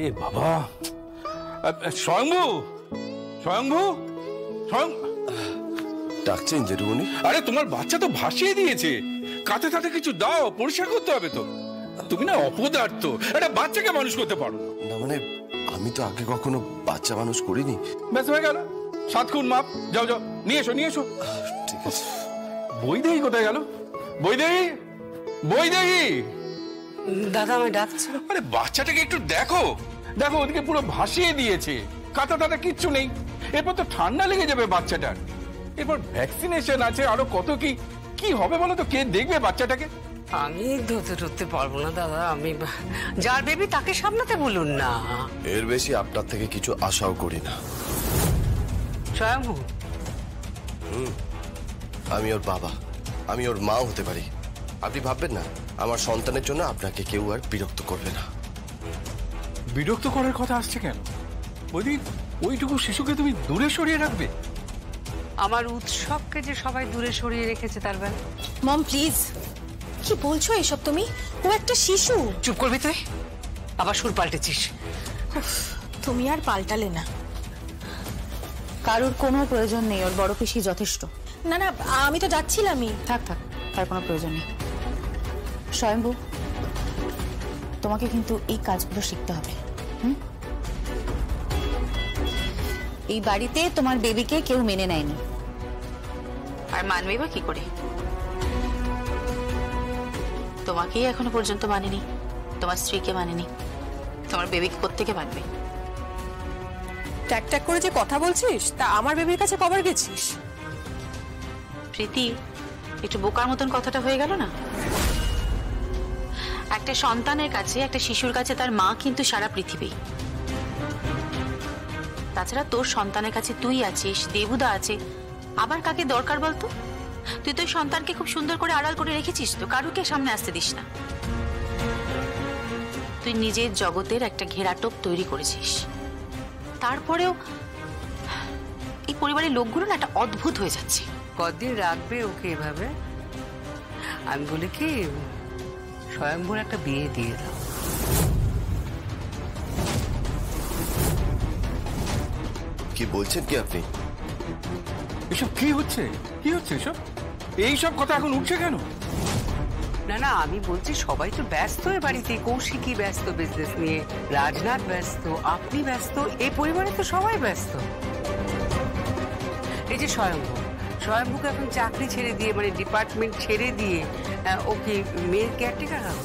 এ বাবা, স্বয়ংভু, স্বয়ংভু, ডাকছেন জেঠুমনি? আরে তোমার বাচ্চা তো ভাসিয়ে দিয়েছে, কাঁথে তাতে কিছু দাও, পরিষ্কার করতে হবে তো। তুমি না অপদার্থ, একটা বাচ্চাকে মানুষ করতে পারো না। মানে আমি তো আগে কখনো বাচ্চা মানুষ করিনি। ব্যাস হয়ে গেল, 7 খুন মাপ। যাও যাও, নিয়ে এসো নিয়ে এসো। ঠিক আছে। বৈদেহী কোথায় গেল? বৈদেহী, বৈদেহী। দাদা আমায় ডাকছে। আরে বাচ্চাটাকে একটু দেখো, দেখো ওদিকে পুরো ভাসিয়ে দিয়েছে, কাঁথা টাথা কিচ্ছু নেই। এরপর তো ঠান্ডা লেগে যাবে বাচ্চাটার, এরপর ভ্যাকসিনেশন আছে, আরো কত কি কি হবে বলো তো? কে দেখবে বাচ্চাটাকে? আমি ধরতে পারবো না দাদা, আমি যার বেবি তাকে সামলাতে বলুন না। এর বেশি আপনার থেকে কিছু আশাও করি না। স্বয়ংভু, আমি ওর বাবা, আমি ওর মাও হতে পারি। আপনি ভাববেন না আমার সন্তানের জন্য আপনাকে কেউ আর বিরক্ত করবে না। বিরক্ত করার কথা আসছে কেন? ওইটুকু শিশুকে তুমি দূরে সরিয়ে রাখবে? আমার উৎসবকে যে সবাই দূরে সরিয়ে রেখেছে তার বেলা। মম প্লিজ, কি বলছো এসব তুমি? ও একটা শিশু। চুপ করবি তুই? আবার সুর পাল্টেছিস। তুমি আর পাল্টালে না। কারোর কোনো প্রয়োজন নেই, ওর বড় পিসি যথেষ্ট। না না, আমি তো যাচ্ছিলামই। থাক থাক, তার কোনো প্রয়োজন নেই। স্বয়ম্ভু, তোমাকে কিন্তু এই কাজগুলো শিখতে হবে। এই বাড়িতে তোমার বেবিকে কেউ মেনে নেয়নি, আর মানবেই বা কি করে? তোমাকেই এখনো পর্যন্ত মানেনি, তোমার স্ত্রীকে মানেনি, তোমার বেবিকে কোত্থেকে মানবে? ট্যাক ট্যাক করে যে কথা বলছিস, তা আমার বেবির কাছে কবার গেছিস? প্রীতি, একটু বোকার মতন কথাটা হয়ে গেল না? একটা সন্তানের কাছে, একটা শিশুর কাছে তার মা কিন্তু সারা পৃথিবী। তাছাড়া তোর সন্তানের কাছে তুই আছিস, দেবুদা আছে, আবার কাকে দরকার বলতো? তুই তো সন্তানকে খুব সুন্দর করে আড়াল করে রেখেছিস, তো কারুকে সামনে আসতে দিস না। তুই নিজের জগতের একটা ঘেরাটোপ তৈরি করেছিস। তারপরেও এই পরিবারের লোকগুলো না একটা অদ্ভুত হয়ে যাচ্ছে। কদিন রাখবে ওকে এভাবে? আমি বলি কি, স্বয়ংভূর একটা বিয়ে দিয়ে দাও। কি বলছেন কি আপনি? এসব কি হচ্ছে? কি হচ্ছে এসব? এইসব কথা এখন উঠছে কেন? না না, আমি বলছি সবাই তো ব্যস্ত এ বাড়িতে। কৌশিকী ব্যস্ত বিজনেস নিয়ে, রাজনাথ ব্যস্ত, আপনি ব্যস্ত, এই পরিবারে তো সবাই ব্যস্ত। এই যে স্বয়ংভূকে এখন চাকরি ছেড়ে দিয়ে, মানে ডিপার্টমেন্ট ছেড়ে দিয়ে ও কি মেয়ের কেয়ারটেকার হবে?